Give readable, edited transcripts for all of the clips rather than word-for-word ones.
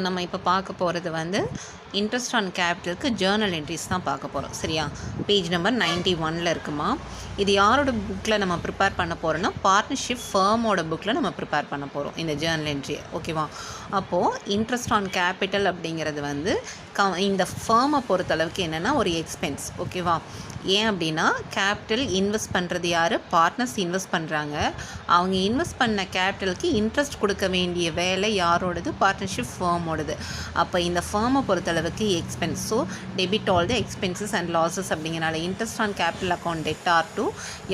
நம்ம இப்போ பார்க்க போகிறது வந்து இன்ட்ரெஸ்ட் ஆன் கேபிட்டலுக்கு ஜேர்னல் என்ட்ரிஸ் தான் பார்க்க போகிறோம். சரியா? பேஜ் நம்பர் 91 இருக்குமா. இது யாரோட புக்கில் நம்ம ப்ரிப்பேர் பண்ண போகிறோன்னா பார்ட்னர்ஷிப் ஃபர்மோட புக்கில் நம்ம ப்ரிப்பேர் பண்ண போகிறோம் இந்த ஜேர்னல் என்ட்ரியை. ஓகேவா? அப்போது இன்ட்ரெஸ்ட் ஆன் கேபிட்டல் அப்படிங்கிறது வந்து இந்த ஃபர்மை பொறுத்தளவுக்கு என்னென்னா ஒரு எக்ஸ்பென்ஸ். ஓகேவா? ஏன் அப்படின்னா கேபிட்டல் இன்வெஸ்ட் பண்ணுறது யார்? பார்ட்னர்ஸ் இன்வெஸ்ட் பண்ணுறாங்க. அவங்க இன்வெஸ்ட் பண்ண கேபிட்டலுக்கு இன்ட்ரெஸ்ட் கொடுக்க வேண்டிய வேலை யாரோடது? பார்ட்னர்ஷிப் ஃபர்மோடது. அப்போ இந்த ஃபர்மை பொறுத்தளவுக்கு expense. So debit all the expenses and losses அப்படிங்கிறனால interest on capital account dead R to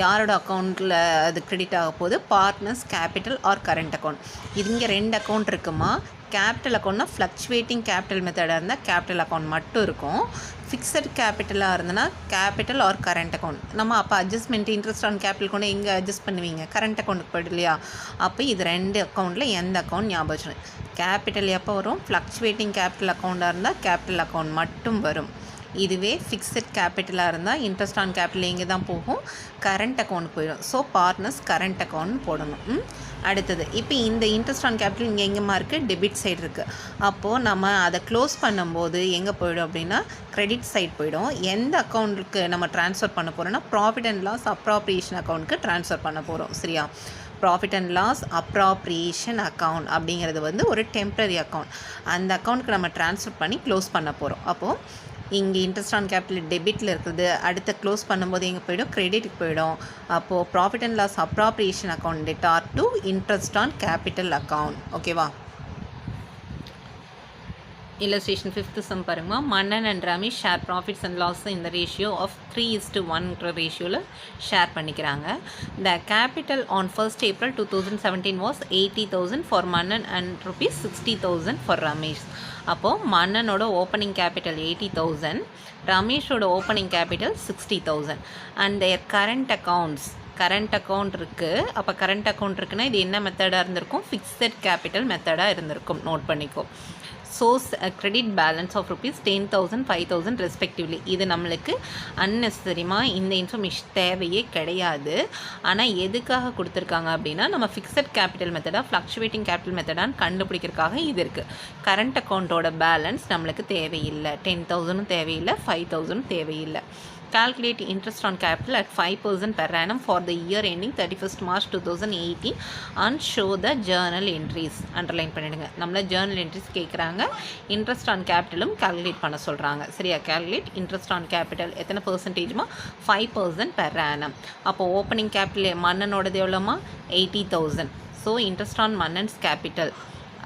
யாரோட அக்கௌண்ட்டில் அது கிரெடிட் ஆக போகுது? Partners capital or current account. இது இங்கே 2 அக்கௌண்ட் இருக்குமா. கேபிட்டல் அக்கௌண்ட்னா ஃப்ளக்சுவேட்டிங் கேபிட்டல் மெத்தடாக இருந்தால் கேபிட்டல் அக்கௌண்ட் மட்டும் இருக்கும். ஃபிக்ஸட் கேபிட்டலாக இருந்ததுன்னா கேபிட்டல் ஆர் கரண்ட் அக்கௌண்ட். நம்ம அப்போ அட்ஜஸ்ட்மெண்ட் இன்ட்ரெஸ்ட் ஆன் கேபிட்டல் கொண்டு எங்கே அட்ஜஸ்ட் பண்ணுவீங்க? கரண்ட் அக்கௌண்ட்டுக்கு போய்ட்டு இல்லையா? அப்போ இது 2 அக்கௌண்ட்டில் எந்த அக்கௌண்ட் ஞாபகம் வச்சுக்கணும். கேபிட்டல் எப்போ வரும்? ஃப்ளக்சுவேட்டிங் கேபிட்டல் அக்கௌண்ட்டாக இருந்தால் கேபிட்டல் அக்கௌண்ட் மட்டும் வரும். இதுவே ஃபிக்ஸட் கேபிட்டலாக இருந்தால் இன்ட்ரெஸ்ட் ஆன் கேபிட்டல் எங்கே தான் போகும்? கரண்ட் அக்கௌண்ட் போயிடும். ஸோ பார்ட்னர்ஸ் கரண்ட் அக்கௌண்ட் போடணும். அடுத்தது இப்போ இந்த இன்ட்ரெஸ்ட் ஆன் கேபிட்டல் இங்கே எங்கேமா இருக்குது? டெபிட் சைடு இருக்குது. அப்போது நம்ம அதை க்ளோஸ் பண்ணும்போது எங்கே போயிடும் அப்படின்னா கிரெடிட் சைடு போயிடும். எந்த அக்கௌண்ட்டுக்கு நம்ம ட்ரான்ஸ்ஃபர் பண்ண போகிறோன்னா ப்ராஃபிட் அண்ட் லாஸ் அப்ராப்ரியேஷன் அக்கௌண்ட்டுக்கு ட்ரான்ஸ்ஃபர் பண்ண போகிறோம். சரியா? Profit and loss appropriation account அப்படிங்கிறது வந்து ஒரு டெம்ப்ரரி அக்கௌண்ட். அந்த அக்கௌண்ட்டுக்கு நம்ம ட்ரான்ஸ்ஃபர் பண்ணி க்ளோஸ் பண்ண போகிறோம். அப்போது இங்கே இன்ட்ரெஸ்ட் ஆன் கேபிட்டல் டெபிட்டில் இருக்குது. அடுத்து க்ளோஸ் பண்ணும்போது எங்கே போய்டும்? கிரெடிட்டுக்கு போய்டும். அப்போது profit and loss appropriation account dead R to interest on capital account. ஓகேவா? Illustration 5th sum பாருங்கம்மா. Mannan and Ramesh share profits and loss இந்த ரேஷியோ ஆஃப் 3:1 ரேஷியோவில் ஷேர் பண்ணிக்கிறாங்க. The capital on 1st April 2017 was 80,000 for Mannan and ₹60,000 for Ramesh. அப்போது மன்னனோட opening capital 80,000, ரமேஷோட opening capital 60,000 and their current accounts. Current account இருக்குது. அப்போ கரண்ட் அக்கௌண்ட் இருக்குன்னா இது என்ன மெத்தடாக இருந்திருக்கும்? ஃபிக்ஸட் கேபிட்டல் மெத்தடாக இருந்திருக்கும். நோட் பண்ணிக்கோ. Source credit balance of ₹10,000 5,000 respectively. இது நம்மளுக்கு அன்னெசரிமாக இந்த இன்ஃபர்மேஷன் தேவையே கிடையாது. ஆனால் எதுக்காக கொடுத்துருக்காங்க அப்படின்னா நம்ம ஃபிக்ஸட் கேபிட்டல் மெத்தடாக ஃப்ளக்சுவேட்டிங் கேபிட்டல் மெத்தடான்னு கண்டுபிடிக்கிறதுக்காக இது இருக்குது. கரண்ட் அக்கௌண்ட்டோட பேலன்ஸ் நம்மளுக்கு தேவையில்லை. 10,000 தேவையில்லை, 5,000 தேவையில்லை. Calculate interest on capital at 5% per annum for the year ending 31st March 2018 and show the journal entries. Underline பண்ணிடுங்க. நம்மள journal entries கேட்குறாங்க. இன்ட்ரெஸ்ட் ஆன் கேபிட்டலும் கால்குலேட் பண்ண சொல்கிறாங்க. சரியா? கால்குலேட் இன்ட்ரெஸ்ட் ஆன் கேபிட்டல் எத்தனை பர்சன்டேஜ்மா? 5% per annum. அப்போ ஓப்பனிங் கேபிட்டல் மன்னனோடது எவ்வளோமா? 80,000. So interest on Mannan's capital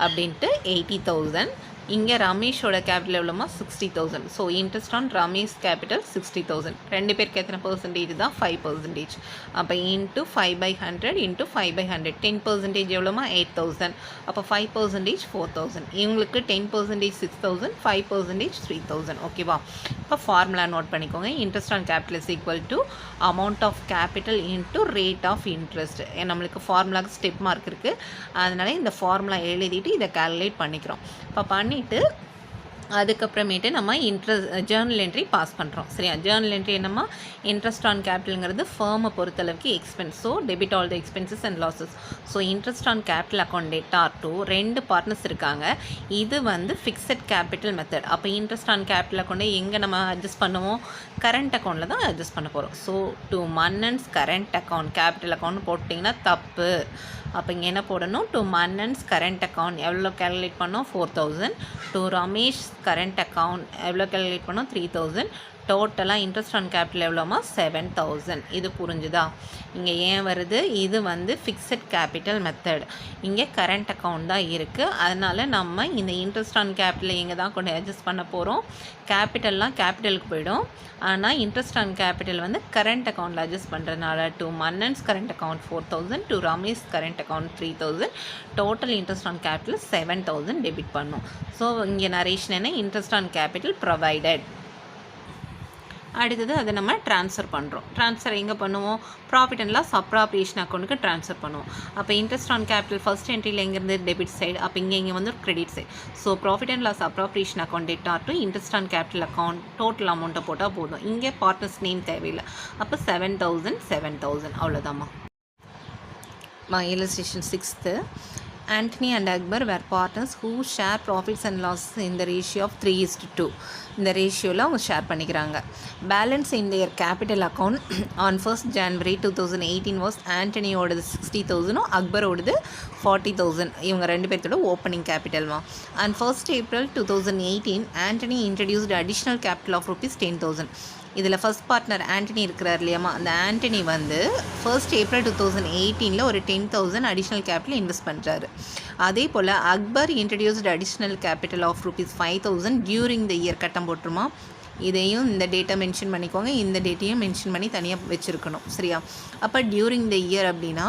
அப்படின்ட்டு 80,000. இங்கே ரமேஷோட கேபிட்டல் எவ்வளோமா? 60,000. So interest on Ramesh capital 60,000. 2 பேருக்கு எத்தனை பர்சன்டேஜ் தான்? 5%. அப்போ இன்ட்டு 5/100 இன்ட்டு 5/100 10% எவ்வளோமா? 8,000. அப்போ 5% 4,000. இவங்களுக்கு 10% 6,000, 5% 3,000. ஓகேவா? இப்போ ஃபார்முலா நோட் பண்ணிக்கோங்க. Interest on capital is equal to amount of capital into rate of interest. நம்மளுக்கு ஃபார்முலாவுக்கு ஸ்டெப் மார்க் இருக்குது. அதனால் இந்த ஃபார்முலா எழுதிட்டு இதை கால்குலேட் பண்ணிக்கிறோம். இப்போ பண்ணிவிட்டு அதுக்கப்புறமேட்டு நம்ம ஜேர்னல் என்ட்ரி பாஸ் பண்ணுறோம். சரியா? ஜேர்னல் என்ட்ரி என்னம்மா? இன்ட்ரெஸ்ட் ஆன் கேபிட்டலுங்கிறது ஃபர்மை பொறுத்தளவுக்கு expense. So debit all the expenses and losses. So interest on capital account dead R to 2 partners இருக்காங்க. இது வந்து ஃபிக்ஸட் கேபிட்டல் மெத்தட். அப்போ இன்ட்ரெஸ்ட் ஆன் கேபிட்டல் அக்கௌண்ட்டை எங்கே நம்ம அட்ஜஸ்ட் பண்ணுவோம்? கரண்ட் அக்கௌண்ட்டில் தான் அட்ஜஸ்ட் பண்ண போகிறோம். So to Mannan's current account capital account போட்டிங்கன்னா தப்பு. அப்போ இங்கே என்ன போடணும்? டு மன்னன்ஸ் கரண்ட் அக்கௌண்ட் எவ்வளோ கேல்குலேட் பண்ணோம்? 4,000. டு ரமேஷ் கரண்ட் அக்கௌண்ட் எவ்வளோ கேல்குலேட் பண்ணோம்? 3,000. டோட்டலாக இன்ட்ரெஸ்ட் ஆன் கேபிட்டல் எவ்வளோமா? 7,000. இது புரிஞ்சுதா? இங்கே ஏன் வருது? இது வந்து ஃபிக்ஸட் கேபிட்டல் மெத்தட். இங்கே கரண்ட் அக்கௌண்ட் தான் இருக்குது. அதனால் நம்ம இந்த இன்ட்ரெஸ்ட் ஆன் கேபிட்டல் எங்கே தான் கொண்டு அட்ஜஸ்ட் பண்ண போகிறோம்? கேபிட்டல்லாம் கேபிட்டலுக்கு போயிடும். ஆனால் இன்ட்ரெஸ்ட் ஆன் கேபிட்டல் வந்து கரண்ட் அக்கௌண்ட்டில் அட்ஜஸ்ட் பண்ணுறதுனால to Mannan's current account 4,000, to Ramesh current account 3,000. Total interest on capital 7,000 debit பண்ணும். ஸோ இங்கே நரேஷன் என்ன? Interest on capital provided. அடுத்தது அதை நம்ம ட்ரான்ஸ்ஃபர் பண்ணுறோம். ட்ரான்ஸ்ஃபர் எங்கே பண்ணுவோம்? ப்ராஃபிட் அண்ட் லாஸ் அப்ராப்ரியேஷன் அக்கௌண்ட்டுக்கு ட்ரான்ஸ்ஃபர் பண்ணுவோம். அப்போ இன்ட்ரெஸ்ட் ஆன் கேபிட்டல் ஃபர்ஸ்ட் என்ட்ரியில் எங்கேருந்து? Debit side. அப்போ இங்கே வந்து credit side. So profit and loss appropriation account dead R to interest on capital account total அமௌண்ட்டை போட்டால் போதும். இங்கே பார்ட்னர்ஸ் நேம் தேவையில்லை. அப்போ 7,000 7,000 அவ்வளோதாம்மா. Illustration 6th. Anthony and Akbar were partners who share profits and losses in the ratio of 3:2. இந்த ரேஷியோவில் அவங்க share பண்ணிக்கிறாங்க. Balance in their capital account on 1st January 2018 was ஆண்டனியோடது 60,000, அக்பரோடது 40,000. இவங்க ரெண்டு பேர்த்தோட ஓப்பனிங் கேபிட்டல்மா. And 1st April 2018 Antony introduced additional capital of ₹10,000. இதில் ஃபர்ஸ்ட் பார்ட்னர் ஆண்டனி இருக்கிறார் இல்லையாமா, அந்த ஆண்டனி வந்து 1st April 2018 ஒரு 10,000 அடிஷ்னல் கேபிட்டல் இன்வெஸ்ட் பண்ணுறாரு. அதே போல் Akbar introduced additional capital of ₹5,000 during the year. கட்டம் போட்டுருமா, இதையும் இந்த டேட்டை மென்ஷன் பண்ணிக்கோங்க, இந்த டேட்டையும் மென்ஷன் பண்ணி தனியாக வச்சுருக்கணும். சரியா? அப்போ டியூரிங் த இயர் அப்படின்னா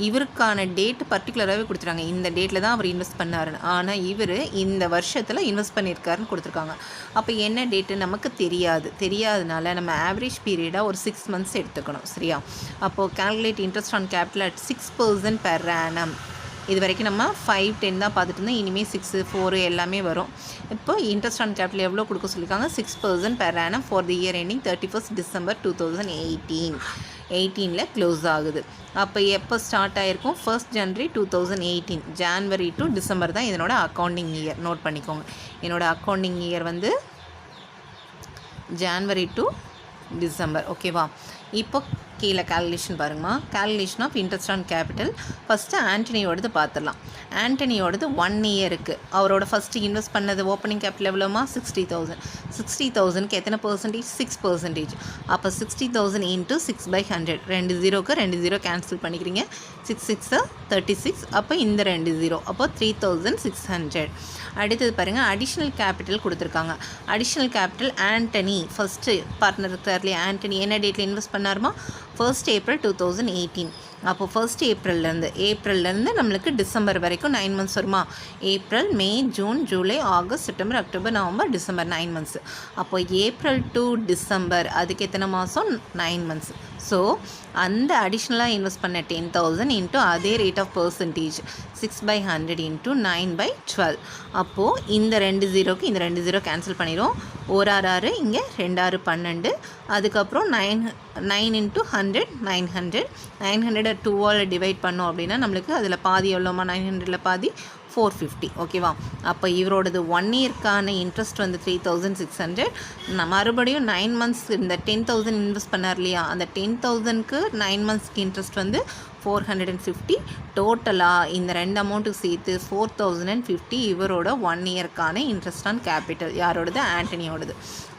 இவருக்கான டேட் பர்டிகுலராகவே கொடுத்துருக்காங்க. இந்த டேட்டில் தான் அவர் இன்வெஸ்ட் பண்ணாருன்னு. ஆனால் இவர் இந்த வருஷத்தில் இன்வெஸ்ட் பண்ணியிருக்காருன்னு கொடுத்துருக்காங்க. அப்போ என்ன டேட்டு நமக்கு தெரியாதனால நம்ம ஆவரேஜ் பீரியடாக ஒரு 6 months எடுத்துக்கணும். சரியா? அப்போது calculate interest on capital at 6% per annum. இது வரைக்கும் நம்ம 5, 10 தான் பார்த்துட்டு இருந்தோம். இனிமேல் 6, 4 எல்லாமே வரும். இப்போ இன்ட்ரெஸ்ட் ஆன் கேபிட்டல் எவ்வளோ கொடுக்க சொல்லியிருக்காங்க? 6% per annum for the year ending 31st December 2018 close ஆகுது. அப்போ எப்போ ஸ்டார்ட் ஆகிருக்கும்? 1st January 2018. January to December தான் இதனோட அக்கௌண்டிங் இயர். நோட் பண்ணிக்கோங்க, என்னோடய அக்கௌண்டிங் இயர் வந்து January to December. ஓகேவா? இப்போ கீழே கால்குலேஷன் பாருங்கம்மா. Calculation of interest on capital first ஆண்டனியோடது பார்த்துடலாம். ஆண்டனியோடது 1 இயருக்கு அவரோட ஃபஸ்ட்டு இன்வெஸ்ட் பண்ணது ஓப்பனிங் கேபிட்டல் எவ்வளோமா? 60,000. 60,000க்கு எத்தனை பர்சன்டேஜ்? 6%. அப்போ 60,000 இன்ட்டு 6/100. 2 0க்கு 2 0 கேன்சல் பண்ணிக்கிறீங்க. 6 6 36. அப்போ இந்த 2 0, அப்போ 3,600. அடுத்தது பாருங்கள், அடிஷ்னல் கேபிட்டல் கொடுத்துருக்காங்க. Additional capital Antony first partner இருக்கிறார்லையே ஆண்டனி என்ன டேட்டில் இன்வெஸ்ட் பண்ணாருமா? 1st April 2018. அப்போ 1st ஏப்ரல்லேருந்து நம்மளுக்கு டிசம்பர் வரைக்கும் 9 months வருமா? April, May, June, July, August, September, October, November, December 9 months. அப்போ ஏப்ரல் டு டிசம்பர் அதுக்கு எத்தனை மாதம்? 9 months. ஸோ அந்த அடிஷ்னலாக இன்வெஸ்ட் பண்ண 10,000 இன்ட்டு அதே ரேட் ஆஃப் பர்சன்டேஜ் 6/100 இன்ட்டு 9/12. அப்போது இந்த 2 0க்கு இந்த 2 0 கேன்சல் பண்ணிடும். 1 6 இங்கே 2 6 12. அதுக்கப்புறம் 9 இன்ட்டு 100 900. 900 2ஆல் டிவைட் பண்ணோம் அப்படின்னா நம்மளுக்கு அதில் பாதி எவ்வளோமா? 900ல் பாதி 450. ஓகேவா? அப்போ இவரோடது 1 இயர்க்கான இன்ட்ரெஸ்ட் வந்து 3,600. மறுபடியும் 9 months இந்த 10,000 இன்வெஸ்ட் பண்ணார் இல்லையா, அந்த 10,000க்கு 9 monthsக்கு இன்ட்ரெஸ்ட் வந்து 450. டோட்டலாக இந்த ரெண்டு அமௌண்ட்டுக்கு சேர்த்து 4,050 இவரோட 1 இயர்க்கான இன்ட்ரெஸ்ட் ஆன் கேபிட்டல். யாரோடது? ஆண்டனியோடது.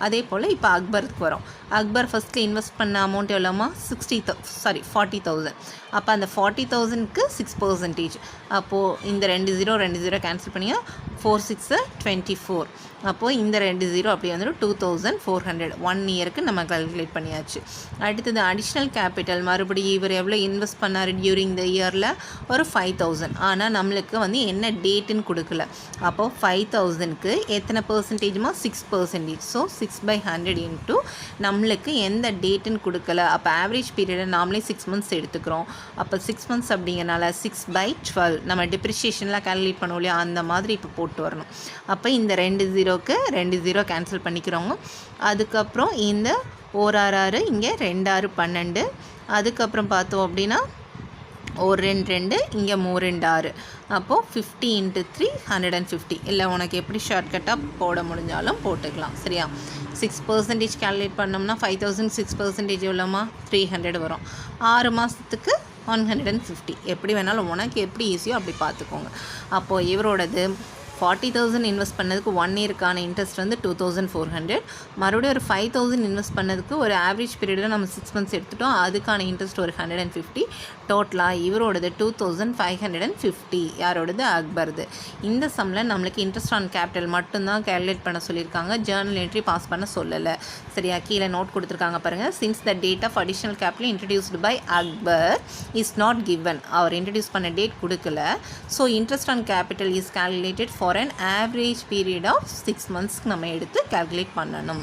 அதே போல் இப்போ அக்பருக்கு வரும். அக்பர் ஃபஸ்ட்டில் இன்வெஸ்ட் பண்ண அமௌண்ட் எவ்வளோமா? 40,000. அப்போ அந்த 40,000க்கு 6%. அப்போது இந்த 2 0 கேன்சல் பண்ணியா 4 6 24. அப்போது இந்த 2 0 அப்படி வந்துடும் 2,400. 1 இயருக்கு நம்ம கால்குலேட் பண்ணியாச்சு. அடுத்தது அடிஷ்னல் கேபிட்டல் மறுபடியும் இவர் எவ்வளோ இன்வெஸ்ட் பண்ணார் டியூரிங் த இயரில்? ஒரு 5,000. ஆனால் நம்மளுக்கு வந்து என்ன டேட்டுன்னு கொடுக்கல. அப்போது 5,000க்கு எத்தனை பர்சன்டேஜுமா? 6%. ஸோ 6/100 இன்ட்டு நம்மளுக்கு எந்த டேட்டுன்னு கொடுக்கல. அப்போ ஆவரேஜ் பீரியடை நாமளே 6 months எடுத்துக்கிறோம். அப்போ 6 months அப்படிங்கிறனால 6/12 நம்ம டிப்ரிஷியேஷன்லாம் கால்குலேட் பண்ணுவோம் இல்லையா, அந்த மாதிரி இப்போ போட்டு வரணும். அப்போ இந்த 2 0க்கு 2 0 கேன்சல் பண்ணிக்கிறோங்க. அதுக்கப்புறம் இந்த 1 6 இங்கே 2 6 12. அதுக்கப்புறம் பார்த்தோம் அப்படின்னா 1 2 2 இங்கே 3 2 6. அப்போது 50 × 3 150. இல்லை உனக்கு எப்படி ஷார்ட்கட்டாக போட முடிஞ்சாலும் போட்டுக்கலாம். சரியா? 6% கால்குலேட் பண்ணோம்னா 5,000 6% எவ்வளோமா? 300 வரும். 6 மாதத்துக்கு 150. எப்படி வேணாலும் உனக்கு எப்படி ஈஸியோ அப்படி பார்த்துக்கோங்க. அப்போது இவரோடது 40,000 இன்வெஸ்ட் பண்ணதுக்கு 1 இயர்க்கான இன்ட்ரெஸ்ட் வந்து 2,400. மறுபடியும் ஒரு 5,000 இன்வெஸ்ட் பண்ணதுக்கு ஒரு ஆவரேஜ் பீரியடில் நம்ம 6 months எடுத்துட்டோம். அதுக்கான இன்ட்ரெஸ்ட் ஒரு 150. டோட்டலாக இவரோடது 2,550. யாரோடது? அக்பர்து. இந்த சம்மில் நம்மளுக்கு இன்ட்ரெஸ்ட் ஆன் கேபிட்டல் மட்டும்தான் கேல்குலேட் பண்ண சொல்லியிருக்காங்க. ஜேர்னல் என்ட்ரி பாஸ் பண்ண சொல்லலை. சரியா? கீழே நோட் கொடுத்துருக்காங்க பாருங்கள். Since the date of additional capital introduced by Akbar is not given. அவர் இன்ட்ரடியூஸ் பண்ண டேட் கொடுக்கல. So interest on capital is calculated for an average period of 6 months நம்ம எடுத்து கால்குலேட் பண்ணணும்.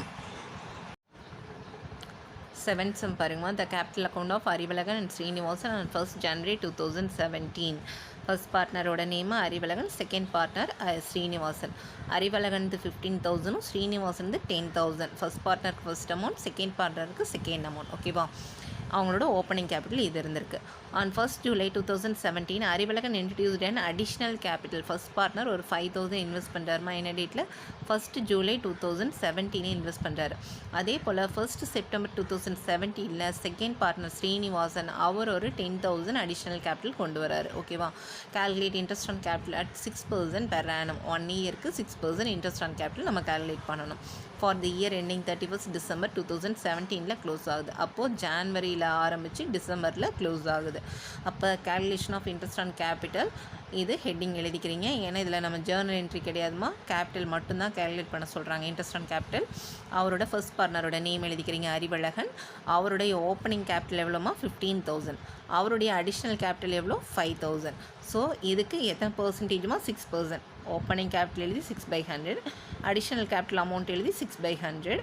7th sum பாருங்க. The capital account of Arivazhagan and Srinivasan on 1st January 2017. First பார்ட்னரோட name Arivazhagan, second partner Srinivasan. Arivazhagan 15,000, Srinivasan 10,000. First பார்ட்னருக்கு first amount, second பார்ட்னருக்கு second amount. ஓகேவா? அவங்களோட opening capital இது இருந்திருக்கு. On 1st July 2017 Arivazhagan introduced and additional capital first partner ஒரு 5,000 invest பண்ணுறாருமா. என்ன டேட்டில் 1st July 2017 இன்வெஸ்ட் பண்ணுறாரு. அதே போல் 1st September 2017 second partner Srinivasan அவர் ஒரு 10,000 அடிஷ்னல் கேபிட்டல் கொண்டு வராரு. ஓகேவா. Calculate interest on capital at 6% per annum. 1 இயருக்கு 6% இன்ட்ரெஸ்ட் ஆன் கேபிட்டல் நம்ம கால்குலேட் பண்ணணும். For the year ending 31st December 2017 close ஆகுது. அப்போது ஜான்வரியில் ஆரம்பித்து டிசம்பரில் க்ளோஸ் ஆகுது. அப்போ calculation of interest on capital இது ஹெட்டிங் எழுதிக்கிறீங்க. ஏன்னா இதில் நம்ம ஜேர்னல் என்ட்ரி கிடையாதுமா, கேபிட்டல் மட்டும்தான் கால்குலேட் பண்ண சொல்கிறாங்க. இன்ட்ரெஸ்ட் ஆன் கேபிட்டல் அவரோட ஃபர்ஸ்ட் பார்ட்னரோட நேம் எழுதிக்கிறீங்க அறிவழகன். அவருடைய ஓப்பனிங் கேபிட்டல் எவ்வளோமா 15,000. அவருடைய அடிஷ்னல் கேபிட்டல் எவ்வளோ 5,000. ஸோ இதுக்கு எத்தனை பர்சன்டேஜுமா 6%. ஓப்பனிங் கேபிட்டல் எழுதி 6/100, அடிஷ்னல் கேபிட்டல் அமௌண்ட் எழுதி 6/100.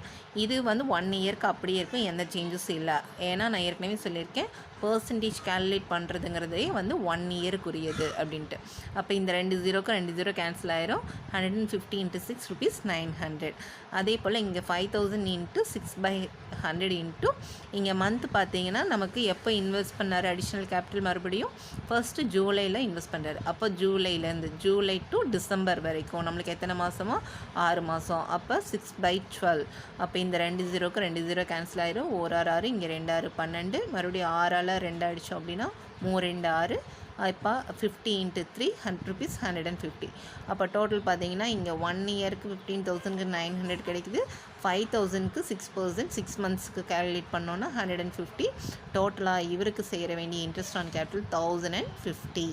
இது வந்து 1 இயருக்கு அப்படியே இருக்கும், எந்த சேஞ்சஸும் இல்லை. ஏன்னா நான் ஏற்கனவே சொல்லியிருக்கேன் பர்சன்டேஜ் கால்குலேட் பண்ணுறதுங்கிறதே வந்து 1 இயருக்குரியது அப்படின்ட்டு. அப்போ இந்த 2 0க்கு 2 0 கேன்சல் ஆயிரும். 150 × 6 rupees 900. அதே போல் இங்கே 5,000 × 6/100 இன்ட்டு இங்கே மந்த் பார்த்தீங்கன்னா நமக்கு எப்போ இன்வெஸ்ட் பண்ணார் அடிஷ்னல் கேபிட்டல் மறுபடியும் 1st Julyயில் இன்வெஸ்ட் பண்ணுறாரு. அப்போ ஜூலைலேருந்து ஜூலை டு டிசம்பர் வரைக்கும் நம்மளுக்கு எத்தனை மாதமோ 6 மாதம். அப்போ 6/12. அப்போ இந்த 2 0க்கு 2 0 கேன்சல் ஆயிரும். 1 6 6, இங்கே 2 6 12, மறுபடியும் 6ஆல் 2 அடித்தோம் அப்படின்னா 3 2 6. இப்போ 50 × 3 100 rupees 150. அப்போ டோட்டல் பார்த்தீங்கன்னா இங்கே 1 இயருக்கு 15,000க்கு 900 கிடைக்குது. 5,000க்கு 6%, 6 மந்த்ஸ்க்கு கால்குலேட் பண்ணோன்னா 150. டோட்டலாக இவருக்கு சேர வேண்டிய இன்ட்ரெஸ்ட் ஆன் கேபிட்டல் 1,050.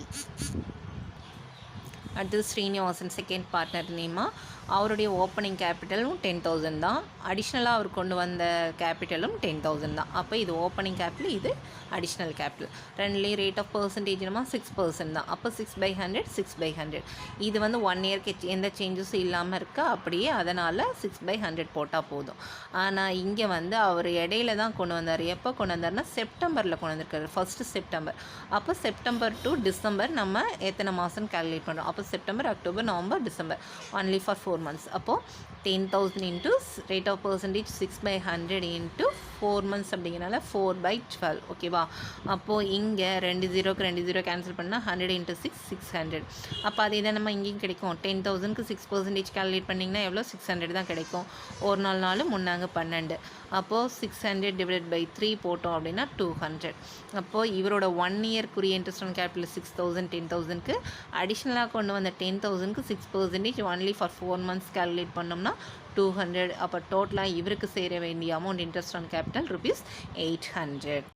அடுத்தது ஸ்ரீனிவாசன் செகண்ட் பார்ட்னர் நேமா. அவருடைய ஓப்பனிங் கேபிட்டலும் 10,000 தான். அடிஷ்னலாக அவர் கொண்டு வந்த கேபிட்டலும் 10,000 தான். அப்போ இது ஓப்பனிங் கேபிட்டல், இது அடிஷ்னல் கேபிட்டல். ரெண்டுலேயும் ரேட் ஆஃப் பர்சன்டேஜ்னா 6% தான். அப்போ 6/100 6/100. இது வந்து 1 இயர்க்கு எந்த சேஞ்சஸும் இல்லாமல் இருக்கா அப்படியே, அதனால் 6/100 போட்டால் போதும். ஆனால் இங்கே வந்து அவர் இடையில தான் கொண்டு வந்தார். எப்போ கொண்டு வந்தார்னா செப்டம்பரில் கொண்டு வந்திருக்காரு, 1st September. அப்போ செப்டம்பர் டு டிசம்பர் நம்ம எத்தனை மாதம் கால்குலேட் பண்ணுறோம். அப்போ September October November December only for 4 months. அப்போது 10,000 into rate of percentage 6/100 into 4 months அப்படிங்கிறனால 4/12. ஓகேவா. அப்போது இங்கே 2 0க்கு 2 0 கேன்சல் பண்ணால் 100 × 6 600. அப்போ அதே தான் நம்ம இங்கேயும் கிடைக்கும். 10,000க்கு 6% கால்குலேட் பண்ணிங்கன்னா எவ்வளோ 600 தான் கிடைக்கும். ஒரு நாள் 4 முன்னாங்க 12. அப்போது 600 / 3 போட்டோம் அப்படின்னா 200. அப்போது இவரோட 1 இயர்க்குரிய இன்ட்ரெஸ்ட் ஆன் கேபிட்டல் 6,000 10,000க்கு அடிஷ்னலாக கொண்டு வந்த 10,000க்கு 6% ஒன்லி ஃபார் 4 months கால்குலேட் பண்ணோம்னா 200. அப்போ டோட்டலாக இவருக்கு சேர வேண்டிய amount interest on capital rupees 800.